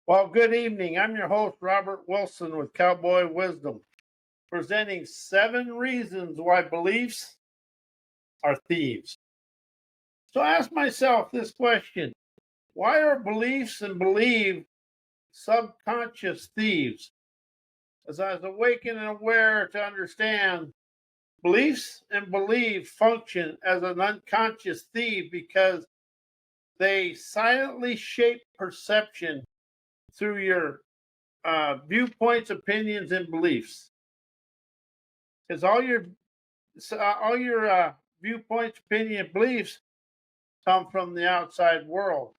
Well, good evening. I'm your host, Robert Wilson with Cowboy Wisdom, presenting 7 reasons why beliefs are thieves. So I ask myself this question: why are beliefs and believe subconscious thieves? As I was awakened and aware to understand, beliefs and believe function as an unconscious thief because they silently shape perception through your viewpoints, opinions, and beliefs. Because all your viewpoints, opinion, beliefs come from the outside world,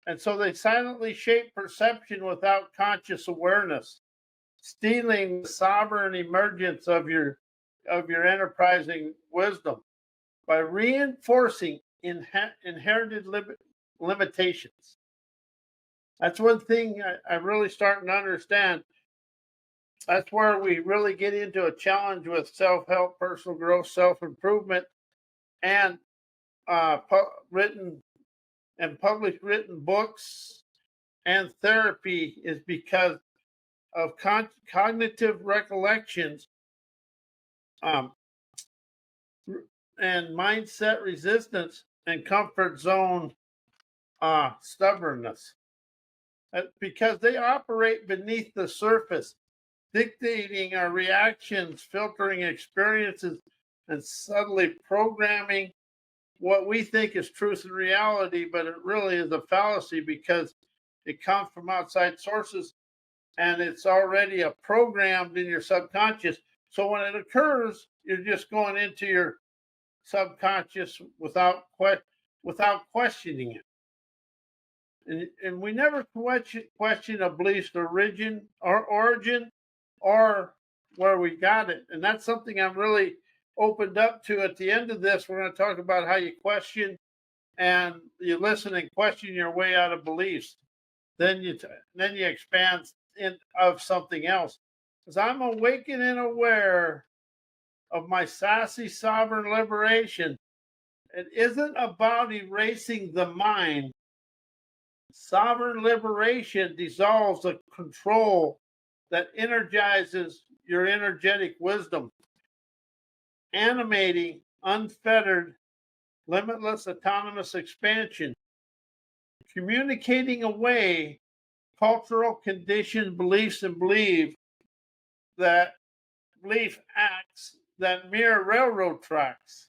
and so they silently shape perception without conscious awareness, stealing the sovereign emergence of your enterprising wisdom by reinforcing inherited limitations. That's one thing I'm really starting to understand. That's where we really get into a challenge with self-help, personal growth, self-improvement, and written and published written books and therapy is because of cognitive recollections, um, and mindset resistance and comfort zone stubbornness, because they operate beneath the surface, dictating our reactions, filtering experiences, and subtly programming what we think is truth and reality, but it really is a fallacy because it comes from outside sources and it's already programmed in your subconscious. So when it occurs, you're just going into your subconscious without questioning it. And we never question a belief's origin or where we got it. And that's something I'm really opened up to. At the end of this, we're going to talk about how you question and you listen and question your way out of beliefs. Then you expand in of something else. Because I'm awakened and aware of my sassy sovereign liberation. It isn't about erasing the mind. Sovereign liberation dissolves the control that energizes your energetic wisdom, animating unfettered, limitless, autonomous expansion, communicating away cultural conditioned beliefs and belief acts that mirror railroad tracks.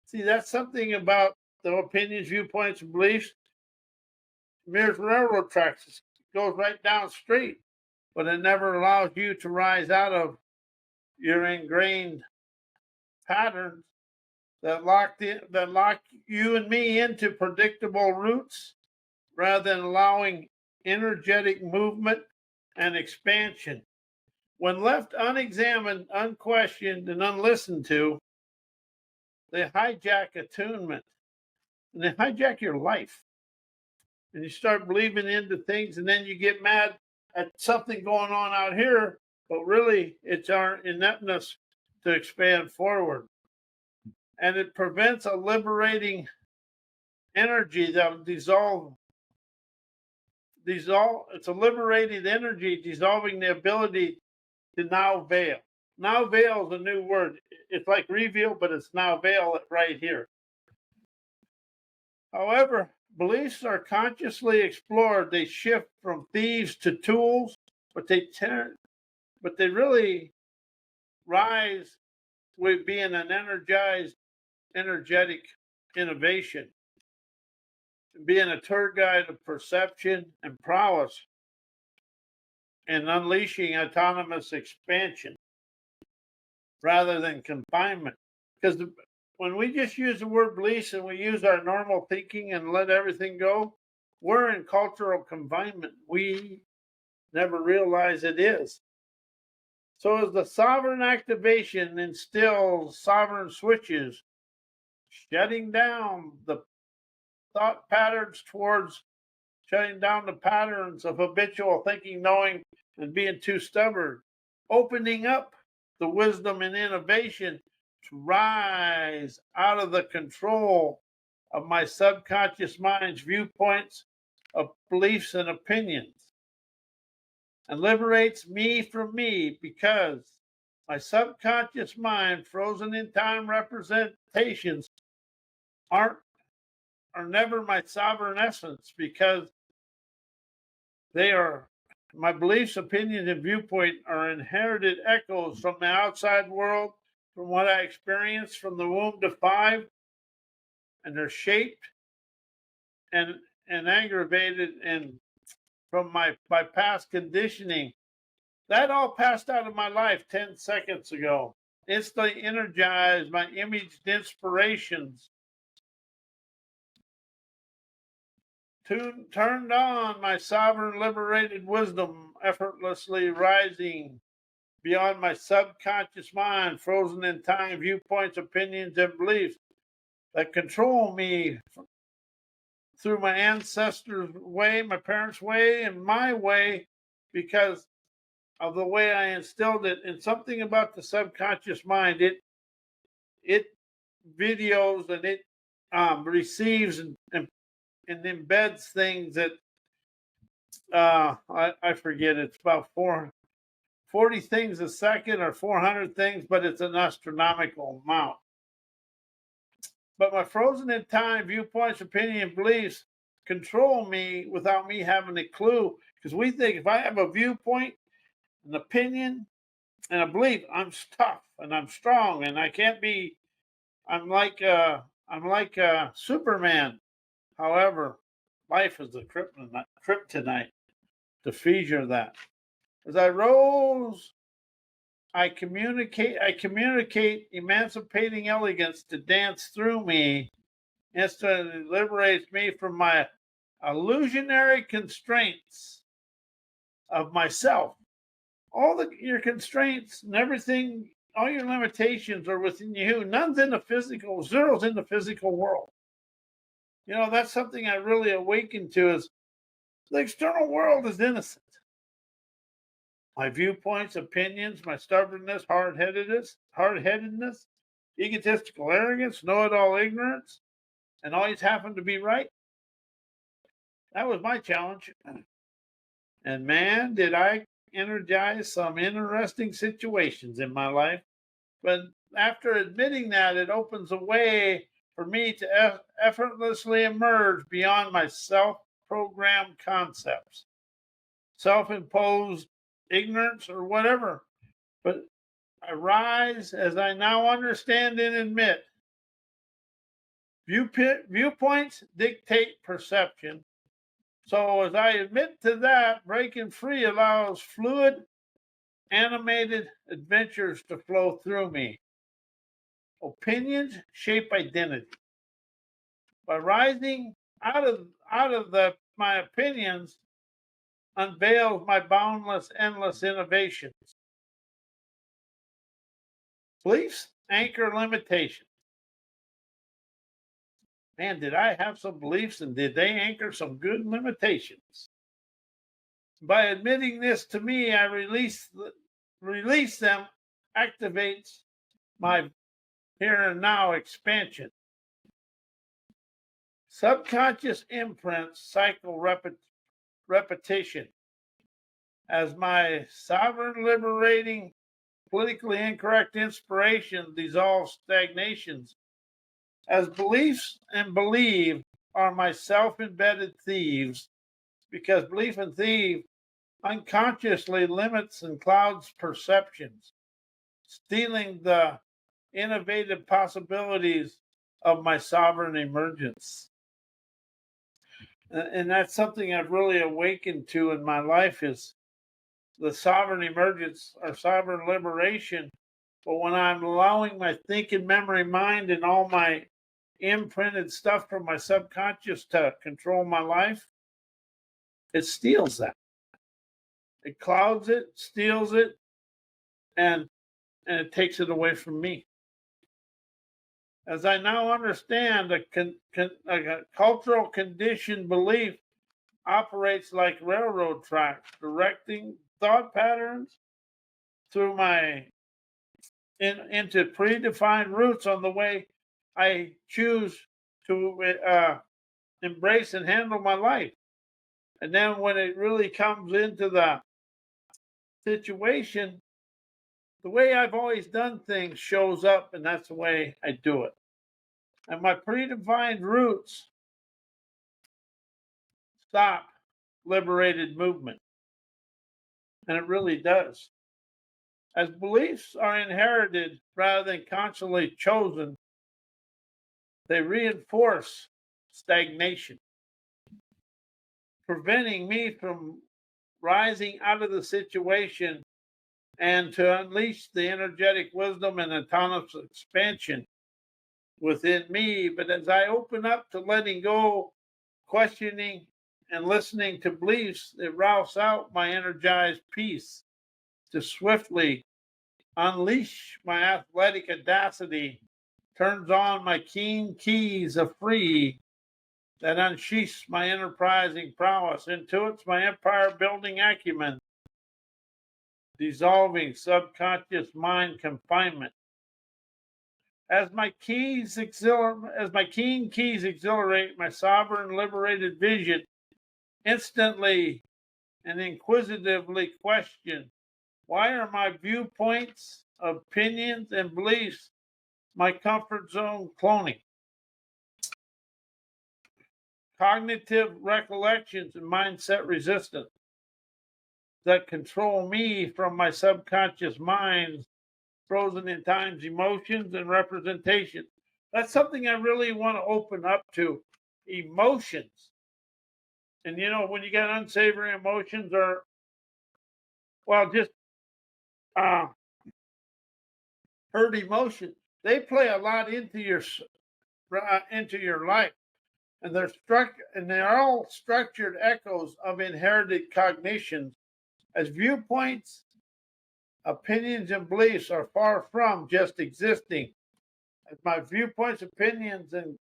See, that's something about the opinions, viewpoints, and beliefs mirrors railroad tracks. It goes right down straight, but it never allows you to rise out of your ingrained patterns that lock you and me into predictable routes rather than allowing energetic movement and expansion. When left unexamined, unquestioned, and unlistened to, they hijack attunement and they hijack your life. And you start believing into things, and then you get mad at something going on out here, but really it's our ineptness to expand forward. And it prevents a liberating energy that will dissolve. It's a liberated energy dissolving the ability to now veil. Now veil is a new word. It's like reveal, but it's now veil right here. However, beliefs are consciously explored. They shift from thieves to tools, but they really rise with being an energetic innovation, being a tour guide of perception and prowess, and unleashing autonomous expansion rather than confinement. Because when we just use the word beliefs and we use our normal thinking and let everything go, we're in cultural confinement. We never realize it is. So as the sovereign activation instills sovereign switches, shutting down the thought patterns towards shutting down the patterns of habitual thinking, knowing, and being too stubborn, opening up the wisdom and innovation to rise out of the control of my subconscious mind's viewpoints, of beliefs and opinions, and liberates me from me because my subconscious mind, frozen in time representations, are never my sovereign essence, because they are my beliefs, opinions, and viewpoint are inherited echoes from the outside world, from what I experienced from the womb to 5, and they're shaped and aggravated and from my past conditioning. That all passed out of my life 10 seconds ago. Instantly energized my imaged inspirations. Turned on my sovereign liberated wisdom, effortlessly rising beyond my subconscious mind, frozen in time, viewpoints, opinions, and beliefs that control me through my ancestors' way, my parents' way, and my way, because of the way I instilled it. And something about the subconscious mind, it videos and it receives and embeds things that I forget. It's about 40 things a second or 400 things, but it's an astronomical amount. But my frozen in time viewpoints, opinion, beliefs control me without me having a clue. Because we think if I have a viewpoint, an opinion, and a belief, I'm tough and I'm strong and I can't be. I'm like Superman. However, life is a kryptonite to feature that. As I rose, I communicate emancipating elegance to dance through me, instantly liberates me from my illusionary constraints of myself. All your constraints and everything, all your limitations are within you. None's in the physical, zero's in the physical world. You know, that's something I really awakened to, is the external world is innocent. My viewpoints, opinions, my stubbornness, hard-headedness, egotistical arrogance, know-it-all ignorance, and always happen to be right. That was my challenge. And man, did I energize some interesting situations in my life. But after admitting that, it opens a way for me to effortlessly emerge beyond my self-programmed concepts, self-imposed ignorance, or whatever. But I rise as I now understand and admit. Viewpoints dictate perception. So as I admit to that, breaking free allows fluid, animated adventures to flow through me. Opinions shape identity. By rising out of my opinions, unveils my boundless, endless innovations. Beliefs anchor limitations. Man, did I have some beliefs, and did they anchor some good limitations? By admitting this to me, I release them, activates my here and now expansion. Subconscious imprints cycle repetition. As my sovereign liberating, politically incorrect inspiration dissolves stagnations. As beliefs and believe are my self-embedded thieves, because belief and thief unconsciously limits and clouds perceptions, stealing the innovative possibilities of my sovereign emergence. And that's something I've really awakened to in my life, is the sovereign emergence or sovereign liberation. But when I'm allowing my thinking, memory, mind, and all my imprinted stuff from my subconscious to control my life, it steals that. It clouds it, steals it, and it takes it away from me. As I now understand, a cultural conditioned belief operates like railroad tracks, directing thought patterns through into predefined routes on the way I choose to embrace and handle my life. And then when it really comes into the situation, the way I've always done things shows up, and that's the way I do it. And my predefined roots stop liberated movement. And it really does. As beliefs are inherited rather than consciously chosen, they reinforce stagnation, preventing me from rising out of the situation and to unleash the energetic wisdom and autonomous expansion within me. But as I open up to letting go, questioning, and listening to beliefs, it routes out my energized peace to swiftly unleash my athletic audacity, turns on my keen keys of free that unsheaths my enterprising prowess, intuits my empire building acumen, dissolving subconscious mind confinement. As my keen keys exhilarate my sovereign liberated vision, instantly and inquisitively question, why are my viewpoints, opinions, and beliefs my comfort zone cloning? Cognitive recollections and mindset resistance that control me from my subconscious mind's frozen in time's emotions and representation. That's something I really want to open up to. Emotions. And when you got unsavory emotions or, well, just uh, hurt emotions, they play a lot into your life. And they're all structured echoes of inherited cognitions, as viewpoints, opinions, and beliefs are far from just existing. As my viewpoints, opinions, and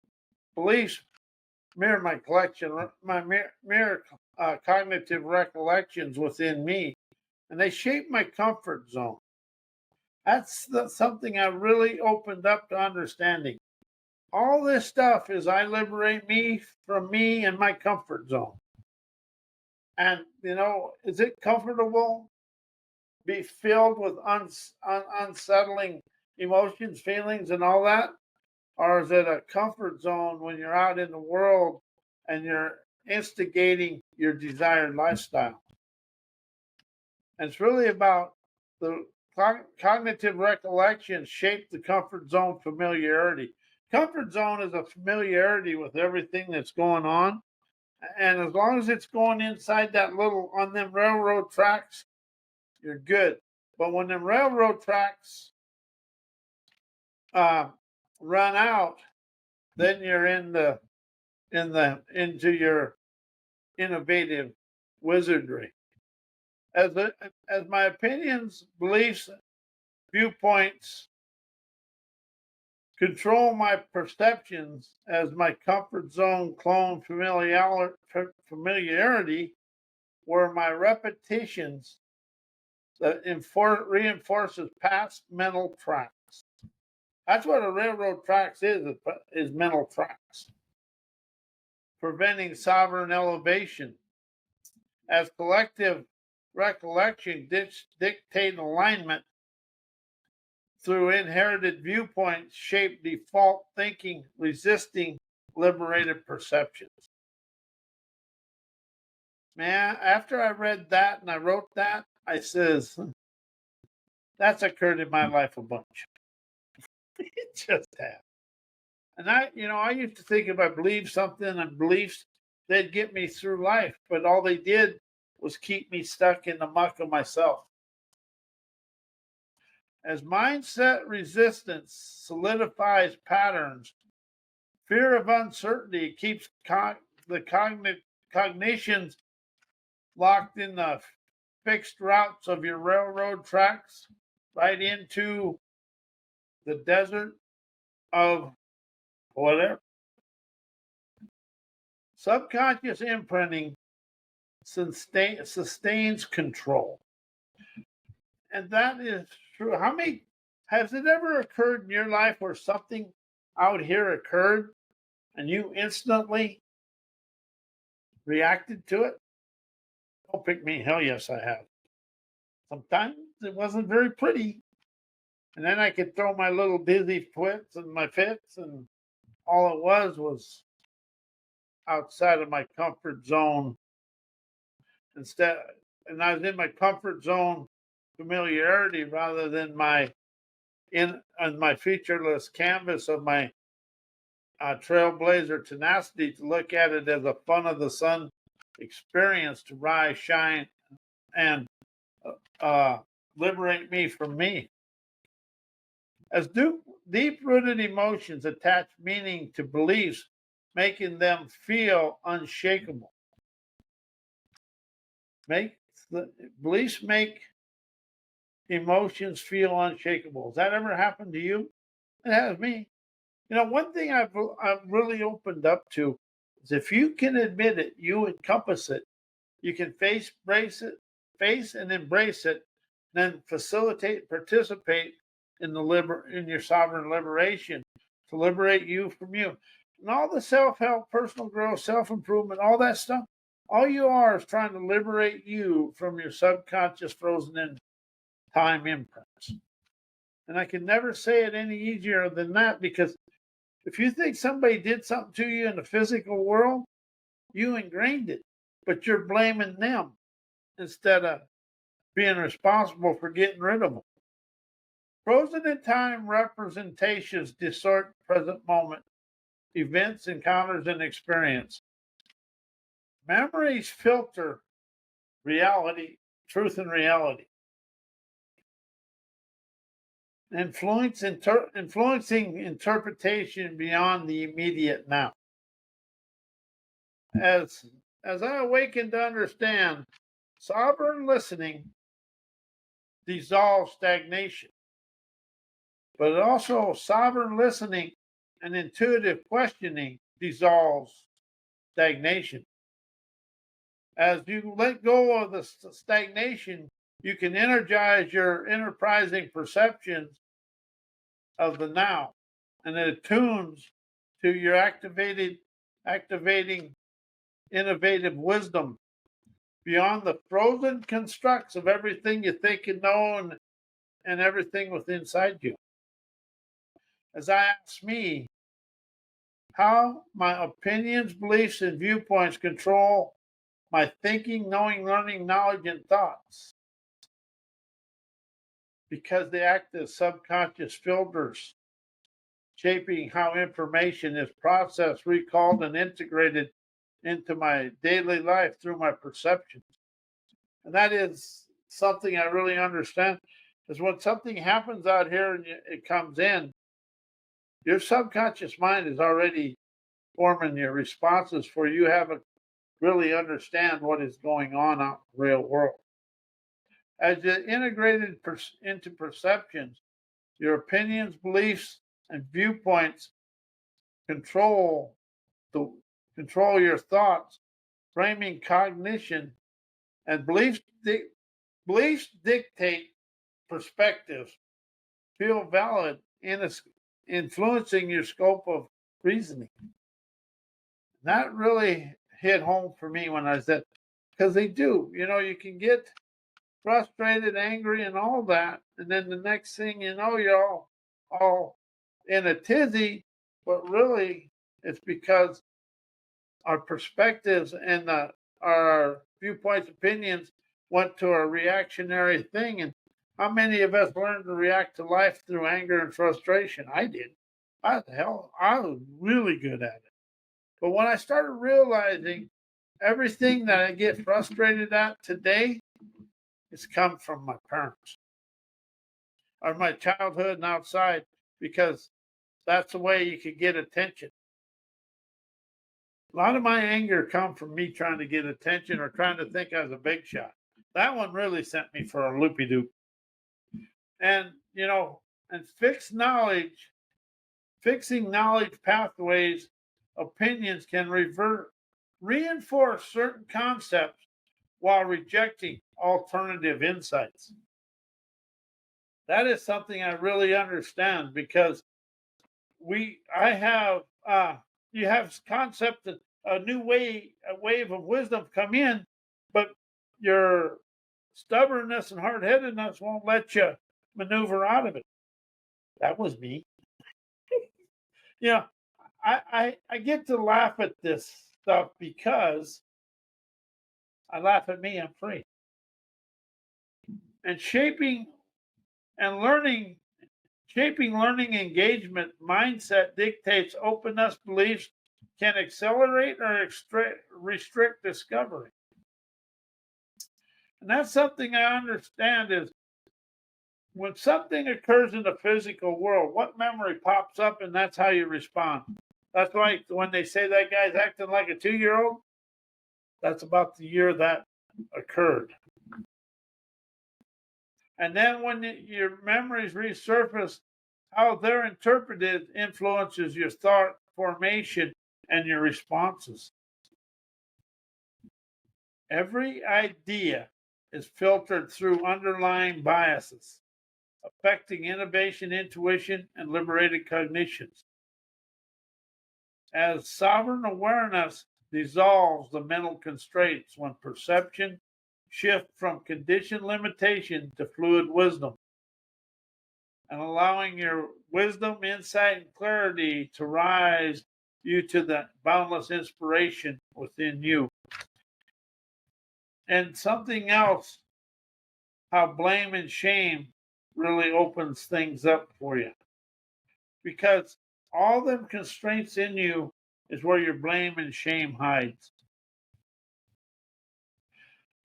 beliefs mirror my collection, my mirror cognitive recollections within me, and they shape my comfort zone. That's something I really opened up to understanding. All this stuff is I liberate me from me and my comfort zone. And, is it comfortable be filled with unsettling emotions, feelings, and all that? Or is it a comfort zone when you're out in the world and you're instigating your desired lifestyle? And it's really about the cognitive recollection shape the comfort zone familiarity. Comfort zone is a familiarity with everything that's going on. And as long as it's going inside that on them railroad tracks, you're good. But when them railroad tracks run out, then you're into your innovative wizardry. As my opinions, beliefs, viewpoints control my perceptions, as my comfort zone clone familiarity, where my repetitions that reinforces past mental tracks. That's what a railroad tracks is mental tracks, preventing sovereign elevation, as collective recollection dictate alignment through inherited viewpoints, shape default thinking, resisting liberated perceptions. Man, after I read that and I wrote that, I says, that's occurred in my life a bunch. It just has. And I used to think if I believed something and beliefs, they'd get me through life, but all they did was keep me stuck in the muck of myself. As mindset resistance solidifies patterns, fear of uncertainty keeps the cognitions locked in the fixed routes of your railroad tracks right into the desert of whatever. Subconscious imprinting sustains control. And that is true. Has it ever occurred in your life where something out here occurred and you instantly reacted to it? Don't pick me. Hell yes, I have. Sometimes it wasn't very pretty. And then I could throw my little dizzy fits and my fits, and all it was outside of my comfort zone. Instead, and I was in my comfort zone familiarity rather than my on my featureless canvas of my trailblazer tenacity, to look at it as a fun of the sun experience to rise, shine, and liberate me from me. As deep-rooted emotions attach meaning to beliefs, making them feel unshakable. Beliefs make emotions feel unshakable. Has that ever happened to you? It has me. One thing I've really opened up to is, if you can admit it, you encompass it, you can face and embrace it, then facilitate, participate in in your sovereign liberation, to liberate you from you. And all the self-help, personal growth, self-improvement, all that stuff, all you are is trying to liberate you from your subconscious frozen in time imprints. And I can never say it any easier than that, because if you think somebody did something to you in the physical world, you ingrained it, but you're blaming them instead of being responsible for getting rid of them. Frozen in time representations distort present moment events, encounters, and experience. Memories filter reality, truth, and reality, influencing interpretation beyond the immediate now. As I awaken to understand, sovereign listening dissolves stagnation, but also sovereign listening and intuitive questioning dissolves stagnation. As you let go of the stagnation, you can energize your enterprising perceptions of the now, and it attunes to your activating innovative wisdom beyond the frozen constructs of everything you think you know, and everything within inside you. As I ask me how my opinions, beliefs, and viewpoints control my thinking, knowing, learning, knowledge, and thoughts, because they act as subconscious filters, shaping how information is processed, recalled, and integrated into my daily life through my perceptions. And that is something I really understand, is when something happens out here and it comes in, your subconscious mind is already forming your responses for you haven't really understand what is going on out in the real world. As you integrated into perceptions, your opinions, beliefs, and viewpoints control your thoughts, framing cognition, and beliefs dictate perspectives, feel valid, and influencing your scope of reasoning. That really hit home for me when I said, because they do. You can get frustrated, angry, and all that, and then the next thing you know, you're all in a tizzy. But really, it's because our perspectives and our viewpoints, opinions went to a reactionary thing. And how many of us learned to react to life through anger and frustration? I did. I was really good at it. But when I started realizing everything that I get frustrated at today has come from my parents or my childhood and outside, because that's the way you could get attention. A lot of my anger come from me trying to get attention or trying to think I was a big shot. That one really sent me for a loopy doop. And, and fixing knowledge pathways, opinions can reinforce certain concepts while rejecting alternative insights. That is something I really understand, because you have concept, a wave of wisdom come in, but your stubbornness and hard-headedness won't let you maneuver out of it. That was me. You know, I get to laugh at this stuff because I laugh at me, I'm free. And shaping learning engagement mindset dictates openness beliefs can accelerate or restrict discovery. And that's something I understand is when something occurs in the physical world, what memory pops up and that's how you respond. That's why when they say that guy's acting like a 2-year-old, that's about the year that occurred. And then when your memories resurface, how they're interpreted influences your thought formation and your responses. Every idea is filtered through underlying biases, affecting innovation, intuition, and liberated cognitions. As sovereign awareness dissolves the mental constraints when perception shifts from conditioned limitation to fluid wisdom, and allowing your wisdom, insight, and clarity to rise you to the boundless inspiration within you. And something else, how blame and shame really opens things up for you. Because all them constraints in you is where your blame and shame hides.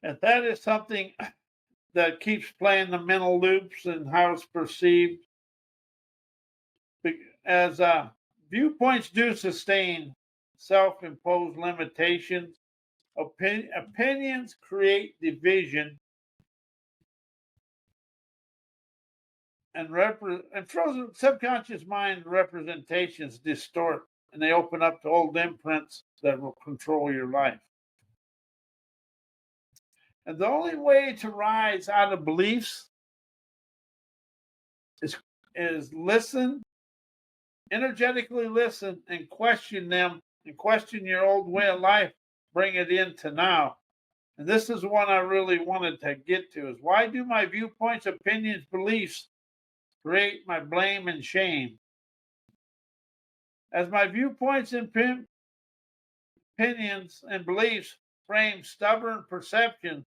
And that is something that keeps playing the mental loops and how it's perceived. As viewpoints do sustain self-imposed limitations, opinions create division and frozen subconscious mind representations distort and they open up to old imprints that will control your life. And the only way to rise out of beliefs is listen, energetically listen, and question them, and question your old way of life, bring it into now. And this is one I really wanted to get to, is why do my viewpoints, opinions, beliefs create my blame and shame? As my viewpoints and opinions and beliefs frame stubborn perception,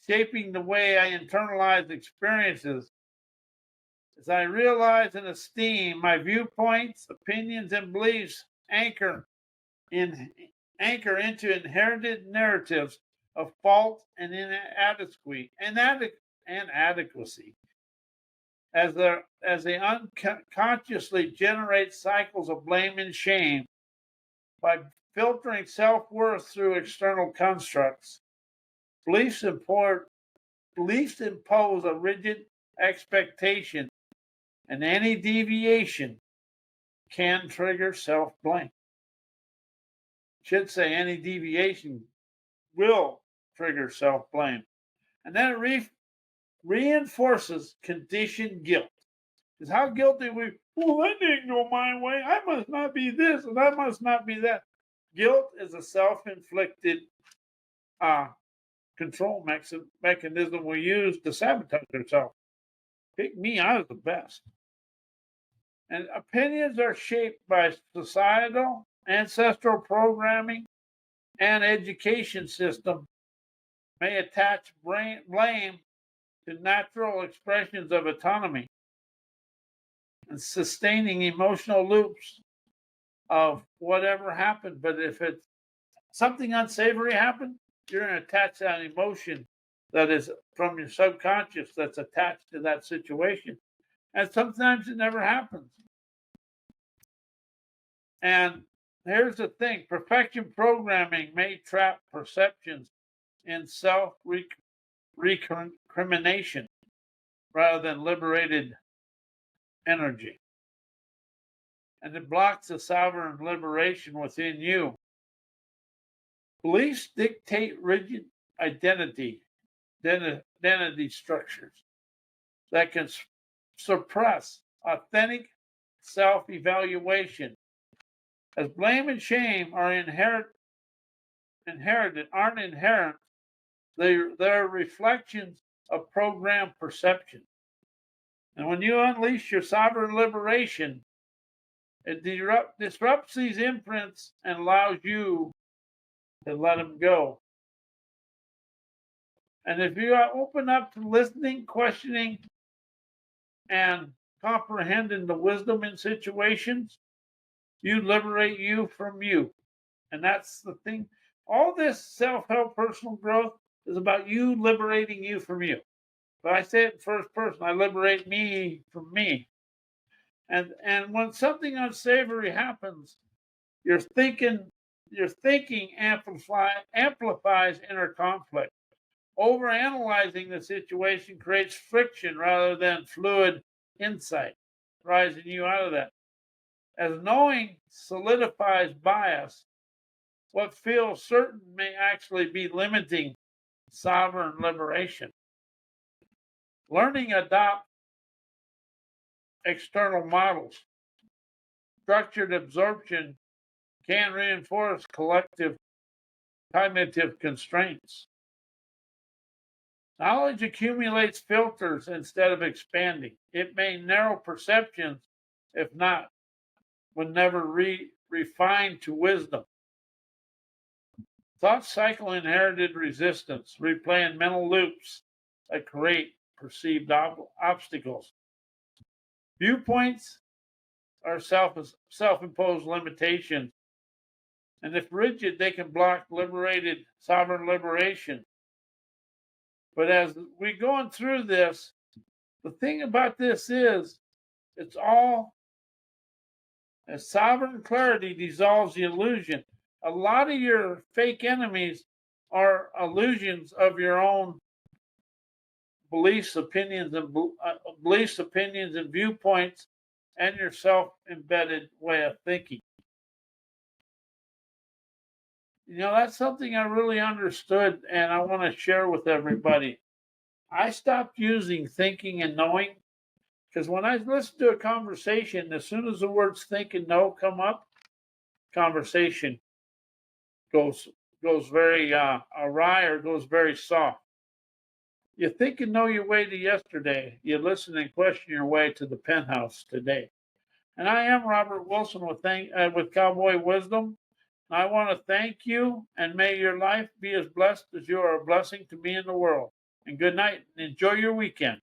shaping the way I internalize experiences, as I realize and esteem my viewpoints, opinions, and beliefs anchor into inherited narratives of fault and inadequacy, as they unconsciously generate cycles of blame and shame by filtering self-worth through external constructs. Beliefs impose a rigid expectation, and any deviation can trigger self-blame. Should say any deviation will trigger self-blame. And then it reinforces conditioned guilt. Because how guilty that didn't go my way. I must not be this and I must not be that. Guilt is a self-inflicted control mechanism we use to sabotage ourselves. Pick me, I was the best. And opinions are shaped by societal, ancestral programming, and education system may attach blame to natural expressions of autonomy and sustaining emotional loops of whatever happened. But if it's something unsavory happened, you're going to attach that emotion that is from your subconscious that's attached to that situation. And sometimes it never happens. And here's the thing, perfection programming may trap perceptions in self-recrimination rather than liberated energy. And it blocks the sovereign liberation within you. Beliefs dictate rigid identity structures that can suppress authentic self-evaluation. As blame and shame aren't inherent, They're reflections of programmed perception. And when you unleash your sovereign liberation, it disrupts these imprints and allows you to let them go. And if you are open up to listening, questioning, and comprehending the wisdom in situations, you liberate you from you. And that's the thing. All this self-help personal growth is about you liberating you from you. But I say it in first person. I liberate me from me. And when something unsavory happens, your thinking amplifies inner conflict. Overanalyzing the situation creates friction rather than fluid insight, rising you out of that. As knowing solidifies bias, what feels certain may actually be limiting sovereign liberation. Learning adopt external models. Structured absorption can reinforce collective cognitive constraints. Knowledge accumulates filters instead of expanding. It may narrow perceptions, if not, would never refine to wisdom. Thought cycle inherited resistance, replaying mental loops that create perceived obstacles. Viewpoints are self-imposed limitations, and if rigid, they can block liberated sovereign liberation. But as we're going through this, the thing about this is, it's all as sovereign clarity dissolves the illusion. A lot of your fake enemies are illusions of your own beliefs, opinions, and viewpoints, and your self-embedded way of thinking. You know, that's something I really understood, and I want to share with everybody. I stopped using thinking and knowing because when I listen to a conversation, as soon as the words think and know come up, conversation goes very awry or goes very soft. You think and know your way to yesterday. You listen and question your way to the penthouse today. And I am Robert Wilson with Cowboy Wisdom. I want to thank you, and may your life be as blessed as you are a blessing to me in the world. And good night, and enjoy your weekend.